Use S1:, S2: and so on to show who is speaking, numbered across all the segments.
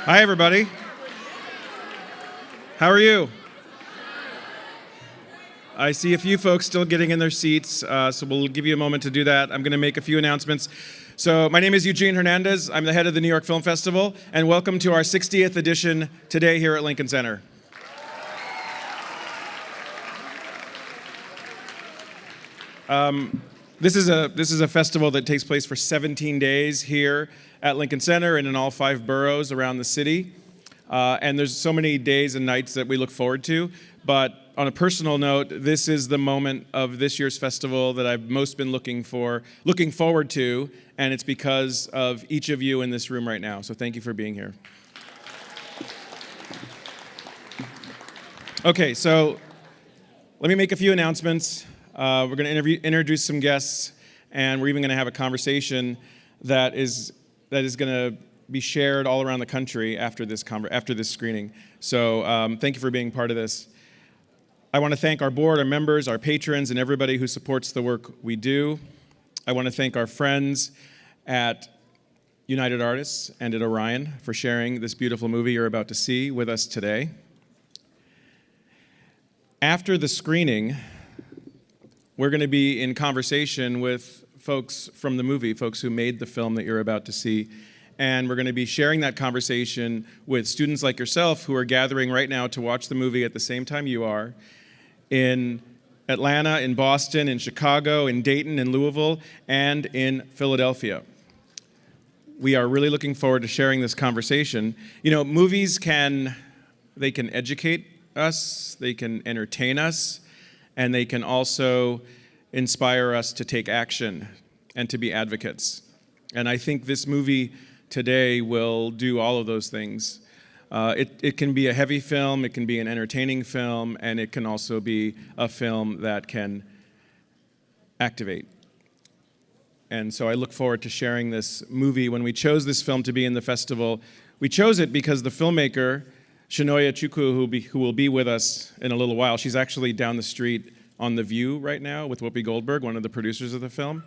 S1: Hi, everybody. How are you? I see a few folks still getting in their seats, so we'll give you a moment to do that. I'm going to make a few announcements. So my name is Eugene Hernandez. I'm the head of the New York Film Festival, and welcome to our 60th edition today here at Lincoln Center. This is a festival that takes place for 17 days here at Lincoln Center and in all 5 boroughs around the city. And there's so many days and nights that we look forward to. But on a personal note, this is the moment of this year's festival that I've most been looking forward to, and it's because of each of you in this room right now. So thank you for being here. Okay, so let me make a few announcements. We're going to introduce some guests, and we're even going to have a conversation that is going to be shared all around the country after this screening. So thank you for being part of this. I want to thank our board, our members, our patrons, and everybody who supports the work we do. I want to thank our friends at United Artists and at Orion for sharing this beautiful movie you're about to see with us today. After the screening, we're going to be in conversation with folks from the movie, folks who made the film that you're about to see. And we're going to be sharing that conversation with students like yourself who are gathering right now to watch the movie at the same time you are in Atlanta, in Boston, in Chicago, in Dayton, in Louisville, and in Philadelphia. We are really looking forward to sharing this conversation. You know, movies can educate us, they can entertain us, and they can also inspire us to take action and to be advocates. And I think this movie today will do all of those things. It can be a heavy film, it can be an entertaining film, and it can also be a film that can activate. And so I look forward to sharing this movie. When we chose this film to be in the festival, we chose it because the filmmaker, Chinonye Chukwu, who will be with us in a little while, she's actually down the street on The View right now with Whoopi Goldberg, one of the producers of the film.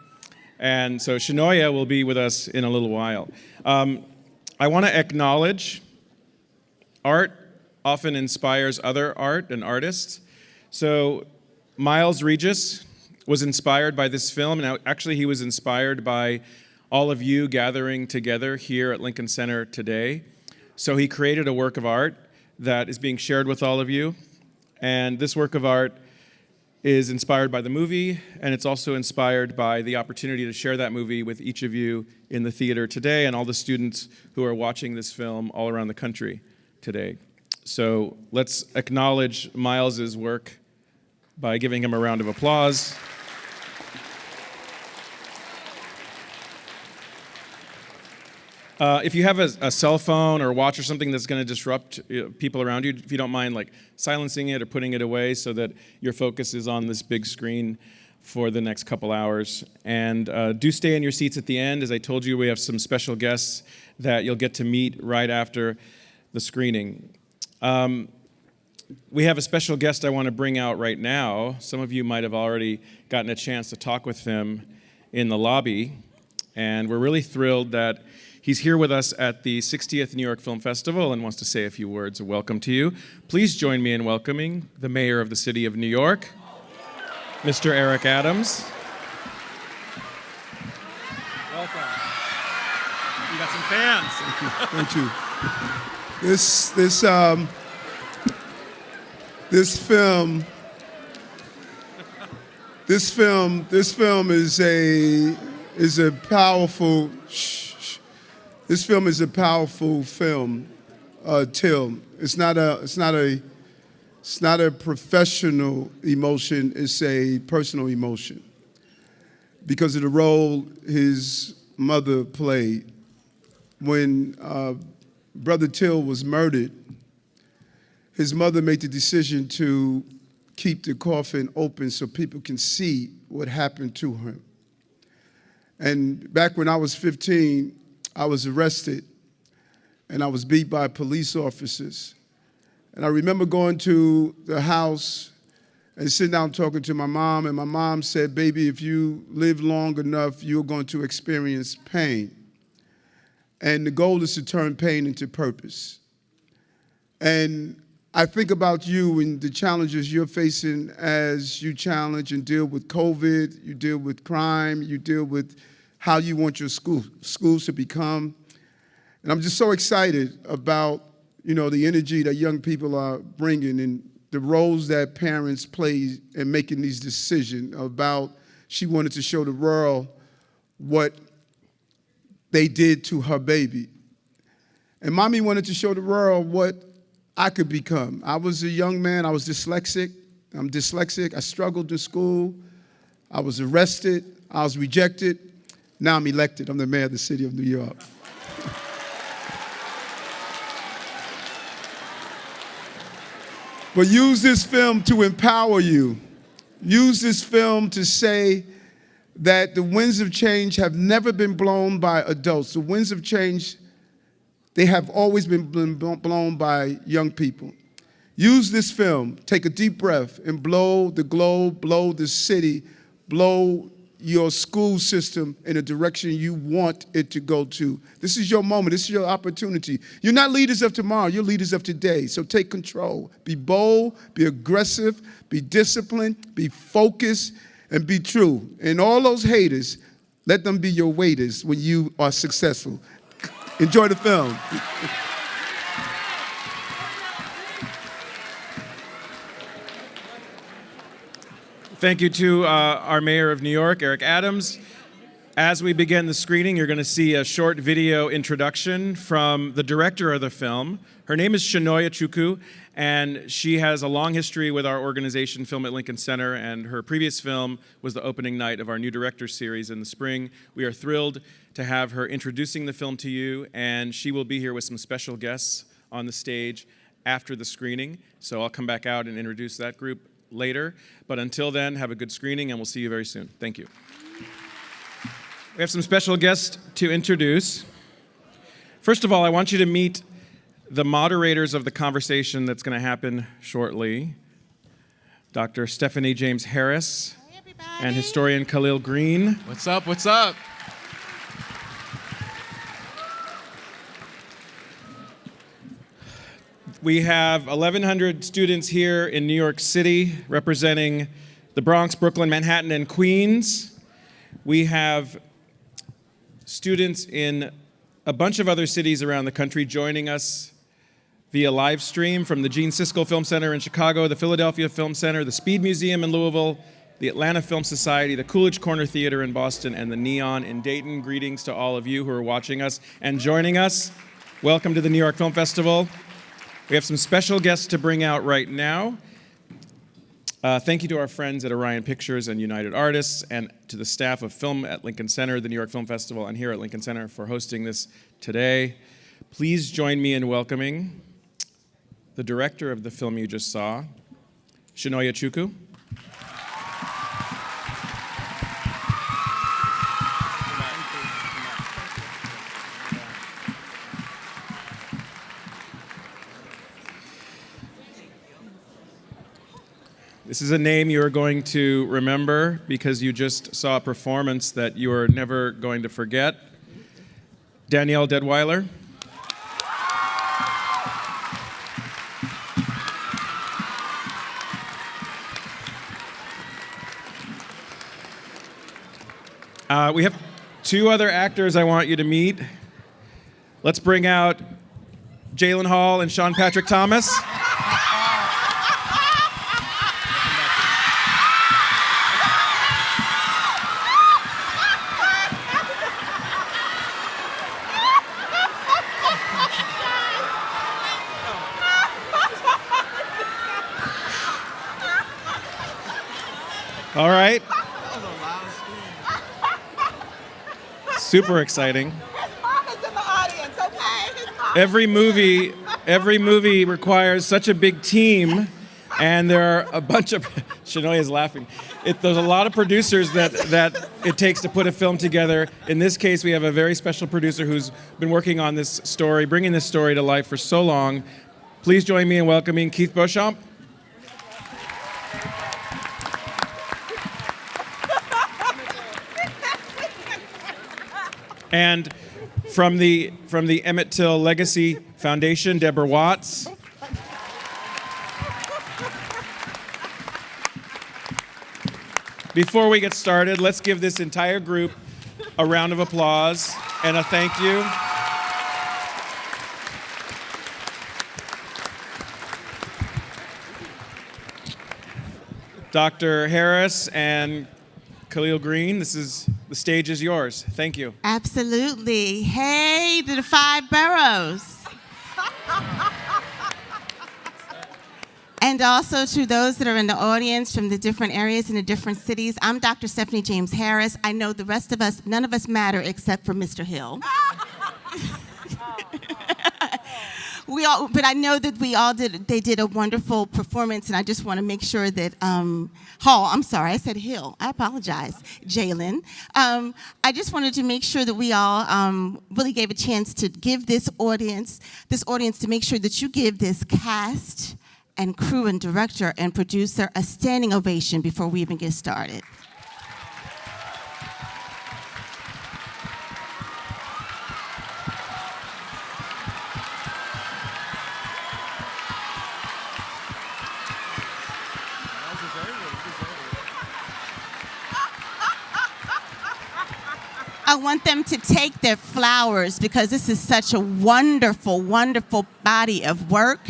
S1: And so Chinonye will be with us in a little while. I want to acknowledge art often inspires other art and artists. So Miles Regis was inspired by this film, and actually he was inspired by all of you gathering together here at Lincoln Center today. So he created a work of art that is being shared with all of you. And this work of art is inspired by the movie, and it's also inspired by the opportunity to share that movie with each of you in the theater today and all the students who are watching this film all around the country today. So let's acknowledge Miles's work by giving him a round of applause. If you have a cell phone or watch or something that's going to disrupt people around you, if you don't mind like silencing it or putting it away so that your focus is on this big screen for the next couple hours. And do stay in your seats at the end. As I told you, we have some special guests that you'll get to meet right after the screening. We have a special guest I want to bring out right now. Some of you might have already gotten a chance to talk with him in the lobby. And we're really thrilled that he's here with us at the 60th New York Film Festival and wants to say a few words of welcome to you. Please join me in welcoming the mayor of the city of New York, Mr. Eric Adams. Welcome. You got some fans.
S2: Thank you. This film is a powerful. This film is a powerful film. Till. It's not a professional emotion. It's a personal emotion because of the role his mother played. When Brother Till was murdered, his mother made the decision to keep the coffin open so people can see what happened to him. And back when I was 15, I was arrested and I was beat by police officers. And I remember going to the house and sitting down talking to my mom, and my mom said, "Baby, if you live long enough, you're going to experience pain." And the goal is to turn pain into purpose. And I think about you and the challenges you're facing as you challenge and deal with COVID, you deal with crime, you deal with how you want your schools to become. And I'm just so excited about, the energy that young people are bringing and the roles that parents play in making these decisions about she wanted to show the world what they did to her baby. And Mommy wanted to show the world what I could become. I was a young man, I was dyslexic. I'm dyslexic, I struggled in school. I was arrested, I was rejected. Now I'm elected, I'm the mayor of the city of New York. But use this film to empower you. Use this film to say that the winds of change have never been blown by adults. The winds of change, they have always been blown by young people. Use this film, take a deep breath, and blow the globe, blow the city, blow your school system in a direction you want it to go to. This is your moment. This is your opportunity. You're not leaders of tomorrow. You're leaders of today. So take control. Be bold, be aggressive, be disciplined, be focused, and be true. And all those haters, let them be your waiters when you are successful. Enjoy the film.
S1: Thank you to our mayor of New York, Eric Adams. As we begin the screening, you're going to see a short video introduction from the director of the film. Her name is Chinonye Chukwu, and she has a long history with our organization, Film at Lincoln Center, and her previous film was the opening night of our new director series in the spring. We are thrilled to have her introducing the film to you, and she will be here with some special guests on the stage after the screening. So I'll come back out and introduce that group later. But until then, have a good screening, and we'll see you very soon. Thank you. We have some special guests to introduce. First of all, I want you to meet the moderators of the conversation that's going to happen shortly. Dr. Stephanie James Harris and historian Khalil Green.
S3: What's up? What's up?
S1: We have 1,100 students here in New York City representing the Bronx, Brooklyn, Manhattan, and Queens. We have students in a bunch of other cities around the country joining us via live stream from the Gene Siskel Film Center in Chicago, the Philadelphia Film Center, the Speed Museum in Louisville, the Atlanta Film Society, the Coolidge Corner Theater in Boston, and the Neon in Dayton. Greetings to all of you who are watching us and joining us. Welcome to the New York Film Festival. We have some special guests to bring out right now. Thank you to our friends at Orion Pictures and United Artists, and to the staff of Film at Lincoln Center, the New York Film Festival, and here at Lincoln Center for hosting this today. Please join me in welcoming the director of the film you just saw, Chinonye Chukwu. This is a name you are going to remember because you just saw a performance that you are never going to forget. Danielle Deadwyler. We have two other actors I want you to meet. Let's bring out Jalyn Hall and Sean Patrick Thomas. All right. Super exciting.
S4: His mom is in the audience, okay? His mom.
S1: Every movie requires such a big team, and there are a bunch of Chinonye is laughing. There's a lot of producers that it takes to put a film together. In this case, we have a very special producer who's been working on this story, bringing this story to life for so long. Please join me in welcoming Keith Beauchamp. And from the Emmett Till Legacy Foundation, Deborah Watts. Before we get started, let's give this entire group a round of applause and a thank you. Dr. Harris and Khalil Green, the stage is yours. Thank you.
S3: Absolutely. Hey to the 5 boroughs. And also to those that are in the audience from the different areas in the different cities. I'm Dr. Stephanie James Harris. I know the rest of us, none of us matter except for Mr. Hill. But I know that they did a wonderful performance, and I just want to make sure that, Hall, I'm sorry, I said Hill, I apologize, Jalyn. I just wanted to make sure that we all really gave a chance to give this audience to make sure that you give this cast and crew and director and producer a standing ovation before we even get started. I want them to take their flowers because this is such a wonderful, wonderful body of work.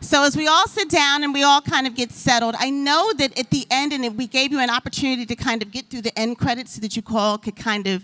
S3: So as we all sit down and we all kind of get settled, I know that at the end, and we gave you an opportunity to kind of get through the end credits so that you all could kind of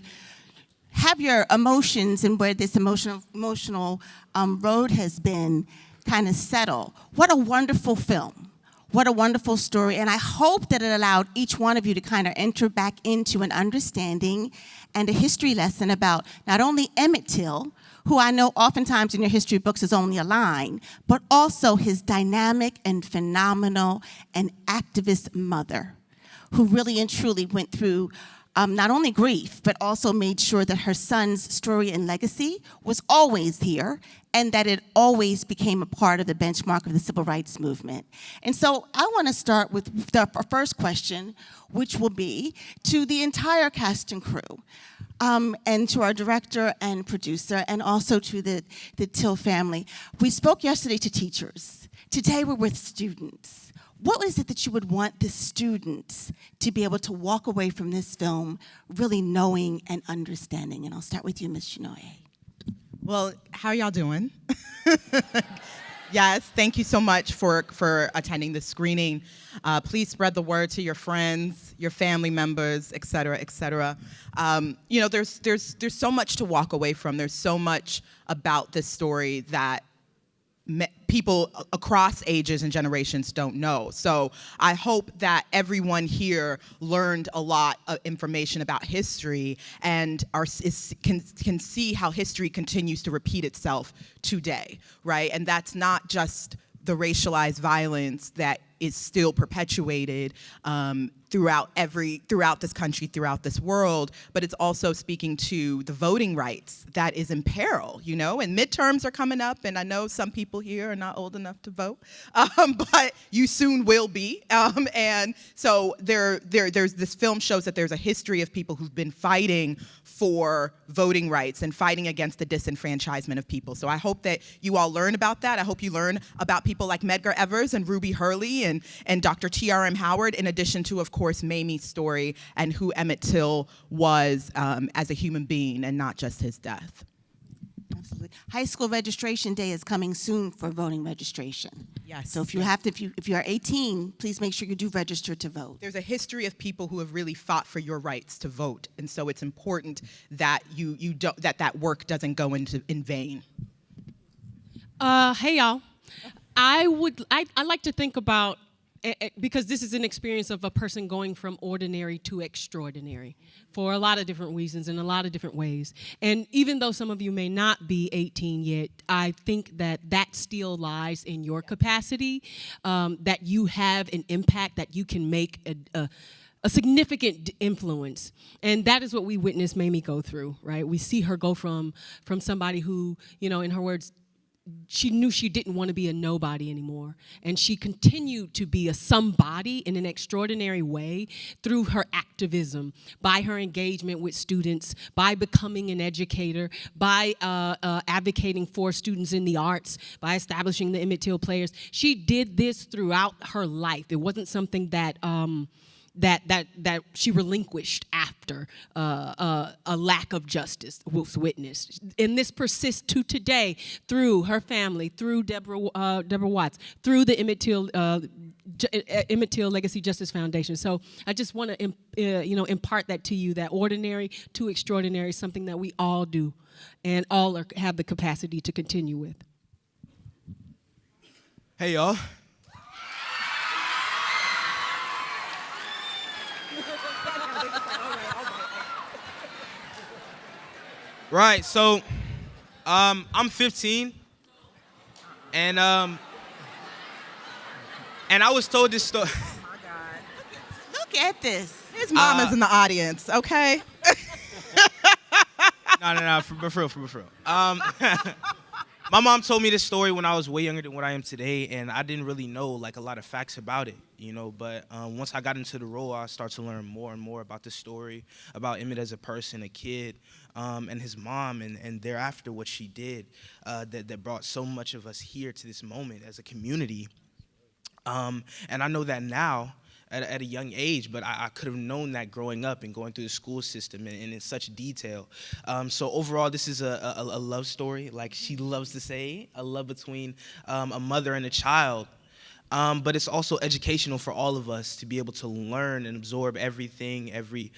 S3: have your emotions and where this emotional road has been kind of settle. What a wonderful film. What a wonderful story, and I hope that it allowed each one of you to kind of enter back into an understanding and a history lesson about not only Emmett Till, who I know oftentimes in your history books is only a line, but also his dynamic and phenomenal and activist mother, who really and truly went through not only grief, but also made sure that her son's story and legacy was always here and that it always became a part of the benchmark of the civil rights movement. And so I want to start with our first question, which will be to the entire cast and crew, and to our director and producer, and also to the Till family. We spoke yesterday to teachers. Today we're with students. What is it that you would want the students to be able to walk away from this film really knowing and understanding? And I'll start with you, Ms. Chinonye.
S5: Well, how y'all doing? Yes, thank you so much for attending the screening. Please spread the word to your friends, your family members, et cetera, et cetera. You know, there's so much to walk away from. There's so much about this story that people across ages and generations don't know. So I hope that everyone here learned a lot of information about history and can see how history continues to repeat itself today, right? And that's not just the racialized violence that is still perpetuated throughout this country, throughout this world, but it's also speaking to the voting rights that is in peril, you know, and midterms are coming up, and I know some people here are not old enough to vote, but you soon will be, and so there's this film shows that there's a history of people who've been fighting for voting rights and fighting against the disenfranchisement of people. So I hope that you all learn about that. I hope you learn about people like Medgar Evers and Ruby Hurley and Dr. T.R.M. Howard, in addition to, of course, Mamie's story and who Emmett Till was as a human being and not just his death.
S3: Absolutely. High school registration day is coming soon for voting registration.
S5: Yes.
S3: So if you have to, if you are 18, please make sure you do register to vote.
S5: There's a history of people who have really fought for your rights to vote, and so it's important that you don't that work doesn't go in vain.
S6: Hey y'all. I like to think about, because this is an experience of a person going from ordinary to extraordinary for a lot of different reasons in a lot of different ways. And even though some of you may not be 18 yet, I think that still lies in your capacity, that you have an impact, that you can make a significant influence. And that is what we witnessed Mamie go through, right? We see her go from somebody who, you know, in her words, she knew she didn't want to be a nobody anymore. And she continued to be a somebody in an extraordinary way through her activism, by her engagement with students, by becoming an educator, by advocating for students in the arts, by establishing the Emmett Till Players. She did this throughout her life. It wasn't something that that she relinquished after a lack of justice was witnessed. And this persists to today through her family, through Deborah Watts, through the Emmett Till Legacy Justice Foundation. So I just want to impart that to you, that ordinary to extraordinary is something that we all do and all have the capacity to continue with.
S7: Hey, y'all. Right, so I'm 15, and I was told this story.
S3: Oh my God. Look at this.
S5: His mom is in the audience, okay?
S7: No, for real. My mom told me this story when I was way younger than what I am today, and I didn't really know like a lot of facts about it, but once I got into the role, I started to learn more and more about the story, about Emmett as a person, a kid, and his mom, and thereafter what she did that brought so much of us here to this moment as a community. And I know that now, at a young age, but I could have known that growing up and going through the school system and in such detail. So overall, this is a love story, like she loves to say, a love between a mother and a child. But it's also educational for all of us to be able to learn and absorb everything, every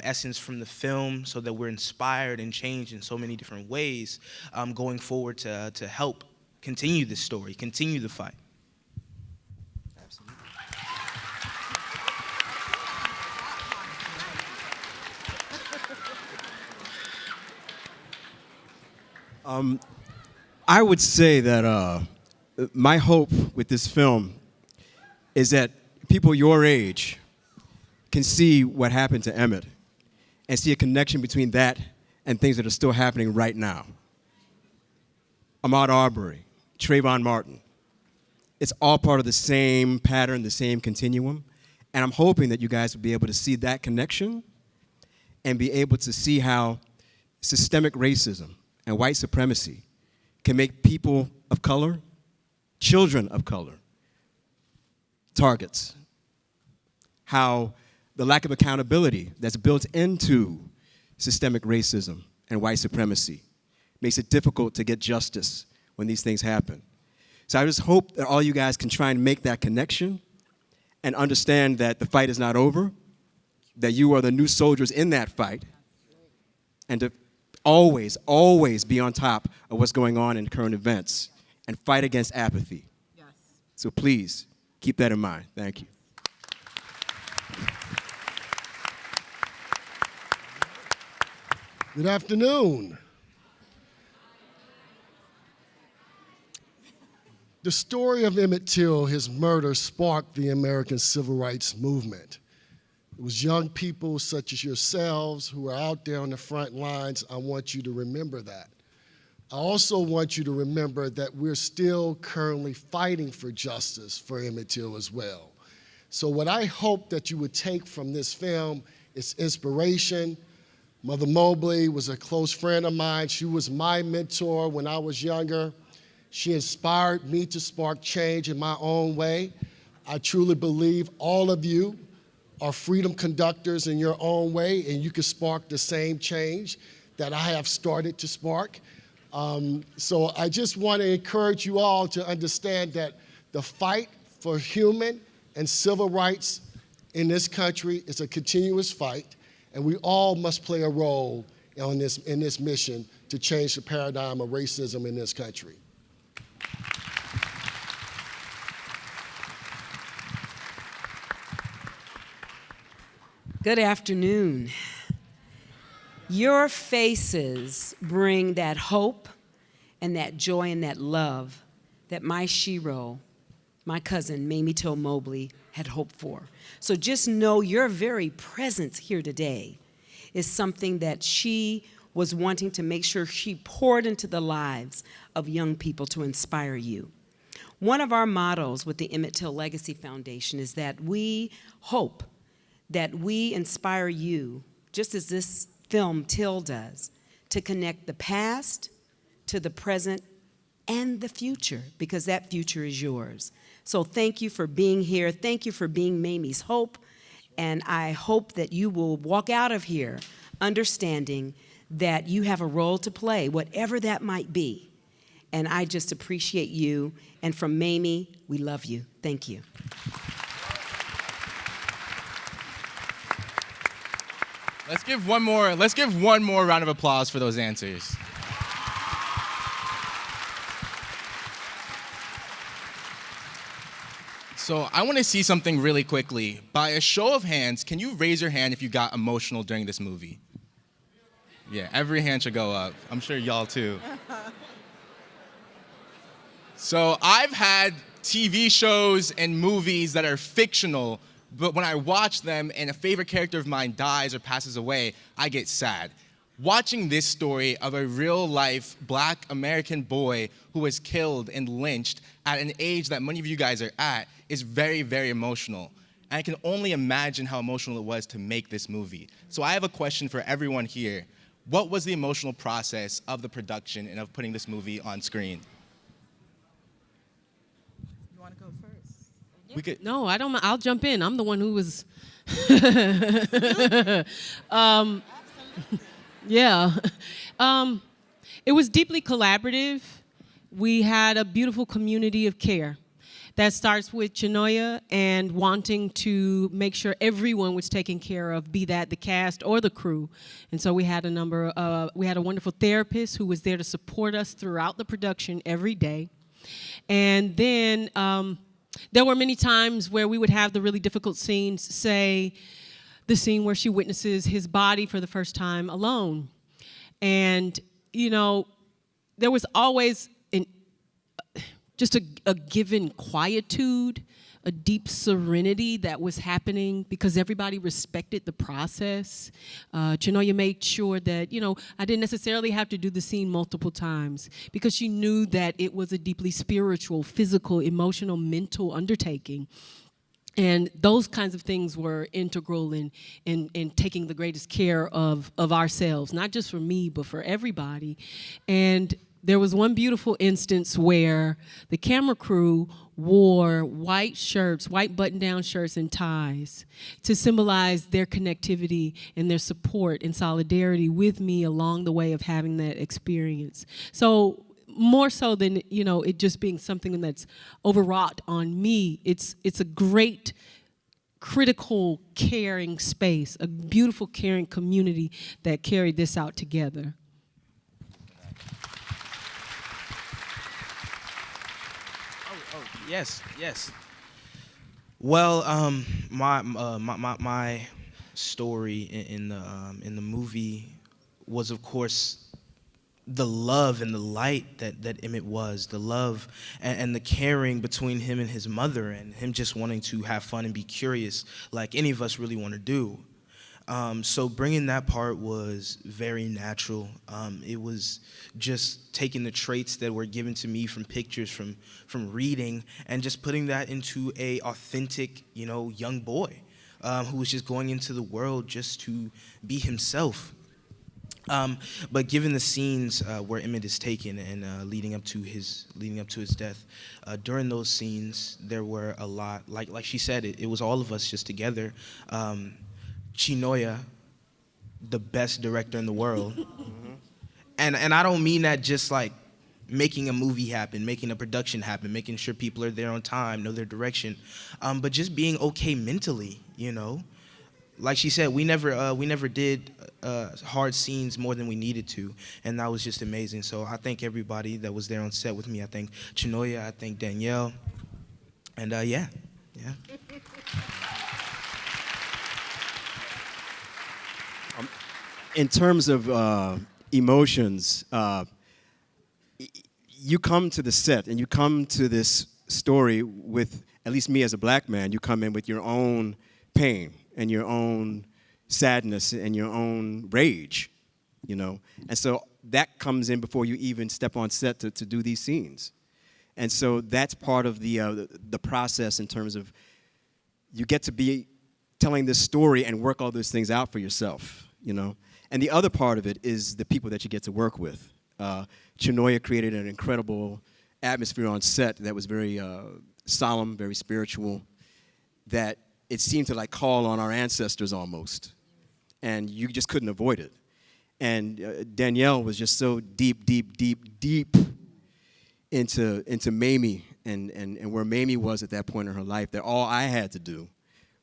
S7: essence from the film, so that we're inspired and changed in so many different ways going forward to help continue this story, continue the fight.
S8: I would say that my hope with this film is that people your age can see what happened to Emmett and see a connection between that and things that are still happening right now. Ahmaud Arbery, Trayvon Martin. It's all part of the same pattern, the same continuum. And I'm hoping that you guys will be able to see that connection and be able to see how systemic racism and white supremacy can make people of color, children of color, targets. How the lack of accountability that's built into systemic racism and white supremacy makes it difficult to get justice when these things happen. So I just hope that all you guys can try and make that connection and understand that the fight is not over, that you are the new soldiers in that fight, and to always, always be on top of what's going on in current events and fight against apathy. Yes. So please, keep that in mind. Thank you.
S9: Good afternoon. The story of Emmett Till, his murder, sparked the American Civil Rights Movement. It was young people such as yourselves who are out there on the front lines. I want you to remember that. I also want you to remember that we're still currently fighting for justice for Emmett Till as well. So what I hope that you would take from this film is inspiration. Mother Mobley was a close friend of mine. She was my mentor when I was younger. She inspired me to spark change in my own way. I truly believe all of you are freedom conductors in your own way, and you can spark the same change that I have started to spark. So I just want to encourage you all to understand that the fight for human and civil rights in this country is a continuous fight, and we all must play a role in this mission to change the paradigm of racism in this country.
S10: Good afternoon. Your faces bring that hope and that joy and that love that my shero, my cousin, Mamie Till-Mobley, had hoped for. So just know your very presence here today is something that she was wanting to make sure she poured into the lives of young people to inspire you. One of our mottos with the Emmett Till Legacy Foundation is that we hope that we inspire you, just as this film Till does, to connect the past to the present and the future, because that future is yours. So thank you for being here. Thank you for being Mamie's hope. And I hope that you will walk out of here understanding that you have a role to play, whatever that might be. And I just appreciate you. And from Mamie, we love you. Thank you.
S11: Let's give one more round of applause for those answers. So I want to see something really quickly. By a show of hands, can you raise your hand if you got emotional during this movie? Yeah, every hand should go up. I'm sure y'all too. So I've had TV shows and movies that are fictional, but when I watch them and a favorite character of mine dies or passes away, I get sad. Watching this story of a real-life Black American boy who was killed and lynched at an age that many of you guys are at is very, very emotional. And I can only imagine how emotional it was to make this movie. So I have a question for everyone here. What was the emotional process of the production and of putting this movie on screen?
S5: You want to go first?
S11: We could.
S6: No, I don't. I'll jump in. I'm the one who was. Yeah. It was deeply collaborative. We had a beautiful community of care that starts with Chinonye and wanting to make sure everyone was taken care of, be that the cast or the crew. And so we had a wonderful therapist who was there to support us throughout the production every day. And then there were many times where we would have the really difficult scenes, say the scene where she witnesses his body for the first time alone. And, you know, there was always just a given quietude, a deep serenity that was happening because everybody respected the process. Chinonye made sure that, you know, I didn't necessarily have to do the scene multiple times because she knew that it was a deeply spiritual, physical, emotional, mental undertaking. And those kinds of things were integral in taking the greatest care of ourselves, not just for me, but for everybody. And there was one beautiful instance where the camera crew wore white shirts, white button-down shirts and ties to symbolize their connectivity and their support and solidarity with me along the way of having that experience. So more so than, you know, it just being something that's overwrought on me, it's a great critical caring space, a beautiful caring community that carried this out together.
S7: Yes. Well, my story in the movie was, of course, the love and the light that Emmett was, the love and the caring between him and his mother, and him just wanting to have fun and be curious, like any of us really want to do. So bringing that part was very natural. It was just taking the traits that were given to me from pictures, from reading, and just putting that into a authentic, you know, young boy who was just going into the world just to be himself. But given the scenes where Emmett is taken and leading up to his death, during those scenes there were a lot, like she said, it was all of us just together. Chinonye, the best director in the world. Mm-hmm. And I don't mean that just like making a movie happen, making a production happen, making sure people are there on time, know their direction, but just being okay mentally, you know? Like she said, we never did hard scenes more than we needed to, and that was just amazing. So I thank everybody that was there on set with me. I thank Chinonye, I thank Danielle, and yeah.
S8: In terms of emotions, you come to the set and you come to this story with, at least me as a Black man, you come in with your own pain and your own sadness and your own rage. you know? And so that comes in before you even step on set to do these scenes. And so that's part of the process in terms of you get to be telling this story and work all those things out for yourself, you know? And the other part of it is the people that you get to work with. Chinonye created an incredible atmosphere on set that was very solemn, very spiritual, that it seemed to like call on our ancestors almost. And you just couldn't avoid it. And Danielle was just so deep into Mamie and where Mamie was at that point in her life, that all I had to do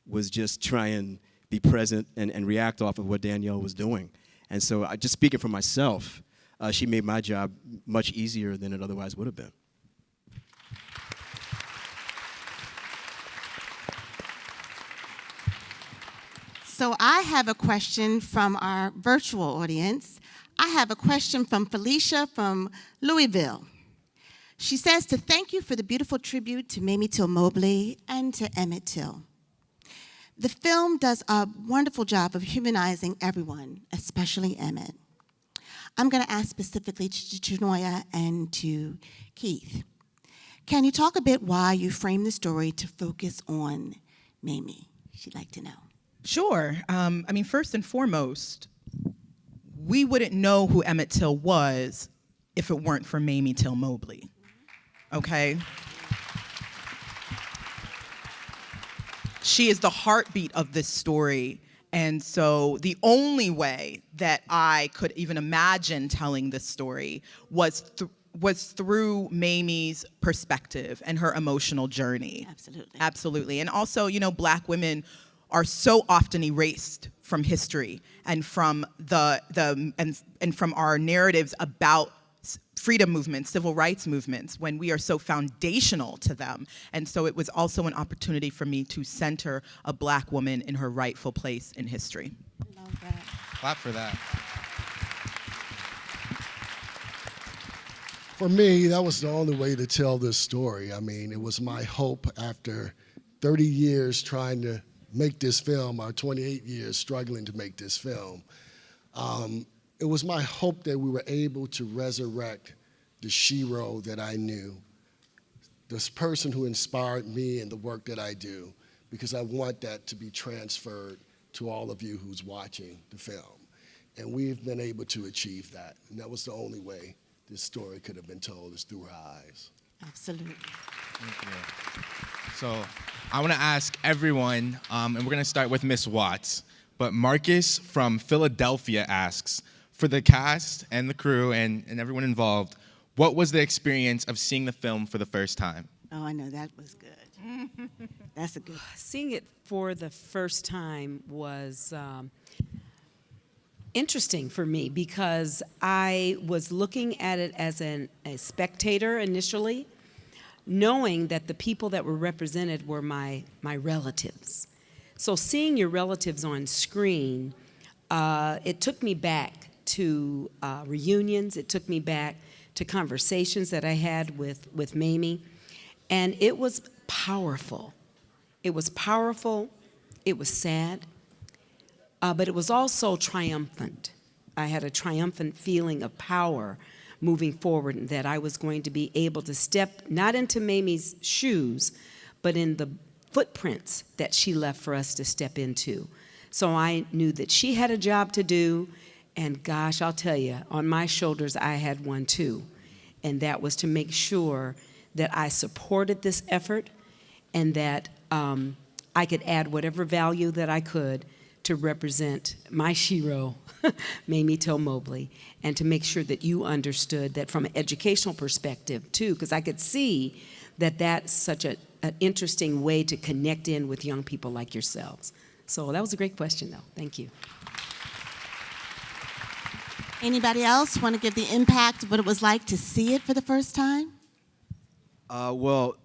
S8: was just try and be present and react off of what Danielle was doing. And so just speaking for myself, she made my job much easier than it otherwise would have been.
S3: So I have a question from our virtual audience. I have a question from Felicia from Louisville. She says to thank you for the beautiful tribute to Mamie Till-Mobley and to Emmett Till. The film does a wonderful job of humanizing everyone, especially Emmett. I'm going to ask specifically to Chinonye and to Keith. Can you talk a bit why you framed the story to focus on Mamie? She'd like to know.
S5: Sure. I mean, first and foremost, we wouldn't know who Emmett Till was if it weren't for Mamie Till-Mobley. Okay? She is the heartbeat of this story. And so the only way that I could even imagine telling this story was through Mamie's perspective and her emotional journey.
S3: Absolutely.
S5: Absolutely. And also, you know, Black women are so often erased from history and from and from our narratives about freedom movements, civil rights movements, when we are so foundational to them. And so it was also an opportunity for me to center a Black woman in her rightful place in history.
S3: I love that.
S11: Clap for that.
S9: For me, that was the only way to tell this story. I mean, it was my hope after 30 years trying to make this film, or 28 years struggling to make this film. It was my hope that we were able to resurrect the Shiro that I knew, this person who inspired me in the work that I do, because I want that to be transferred to all of you who's watching the film. And we've been able to achieve that. And that was the only way this story could have been told, is through her eyes.
S3: Absolutely.
S11: Thank you. So I want to ask everyone, and we're going to start with Miss Watts, but Marcus from Philadelphia asks, for the cast and the crew and everyone involved, what was the experience of seeing the film for the first time?
S3: Oh, I know, that was good. That's a good.
S10: Seeing it for the first time was interesting for me because I was looking at it as a spectator initially, knowing that the people that were represented were my relatives. So seeing your relatives on screen, it took me back to reunions. It took me back to conversations that I had with Mamie, and it was powerful. It was powerful. It was sad, but it was also triumphant. I had a triumphant feeling of power moving forward, and that I was going to be able to step not into Mamie's shoes, but in the footprints that she left for us to step into. So I knew that she had a job to do, and gosh, I'll tell you, on my shoulders I had one too, and that was to make sure that I supported this effort and that I could add whatever value that I could to represent my Shiro, Mamie Till-Mobley, and to make sure that you understood that from an educational perspective too, because I could see that that's such an interesting way to connect in with young people like yourselves. So that was a great question though, thank you.
S3: Anybody else want to give the impact of what it was like to see it for the first time?
S8: Well,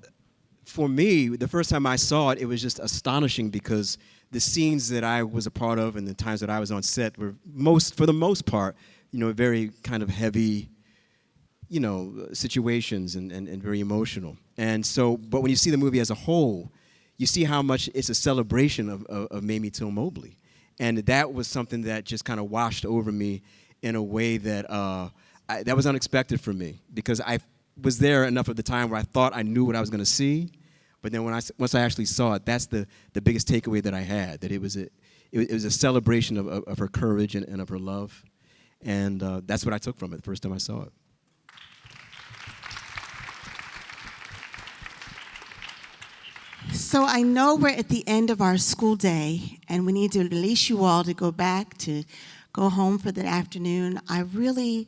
S8: for me, the first time I saw it, it was just astonishing because the scenes that I was a part of and the times that I was on set were for the most part, you know, very kind of heavy, you know, situations and very emotional. And so, but when you see the movie as a whole, you see how much it's a celebration of Mamie Till-Mobley. And that was something that just kind of washed over me in a way that that was unexpected for me, because I was there enough of the time where I thought I knew what I was going to see, but then once I actually saw it, that's the biggest takeaway that I had, that it was a celebration of her courage and of her love, and that's what I took from it the first time I saw it.
S3: So I know we're at the end of our school day, and we need to release you all to go home for the afternoon. I really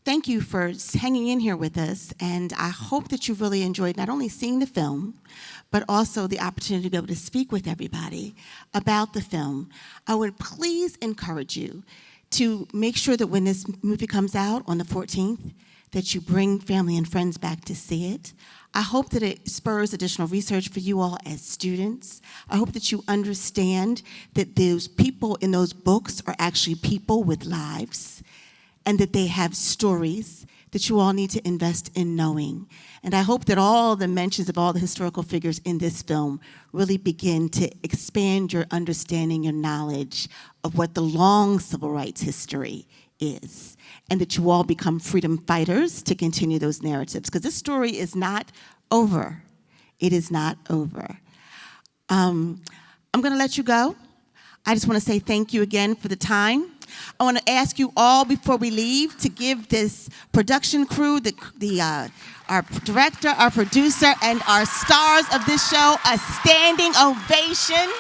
S3: thank you for hanging in here with us, and I hope that you really enjoyed not only seeing the film, but also the opportunity to be able to speak with everybody about the film. I would please encourage you to make sure that when this movie comes out on the 14th, that you bring family and friends back to see it. I hope that it spurs additional research for you all as students. I hope that you understand that those people in those books are actually people with lives, and that they have stories that you all need to invest in knowing. And I hope that all the mentions of all the historical figures in this film really begin to expand your understanding, your knowledge of what the long civil rights history is, and that you all become freedom fighters to continue those narratives, because this story is not over. It is not over. I'm going to let you go. I just want to say thank you again for the time. I want to ask you all before we leave to give this production crew, our director, our producer, and our stars of this show a standing ovation.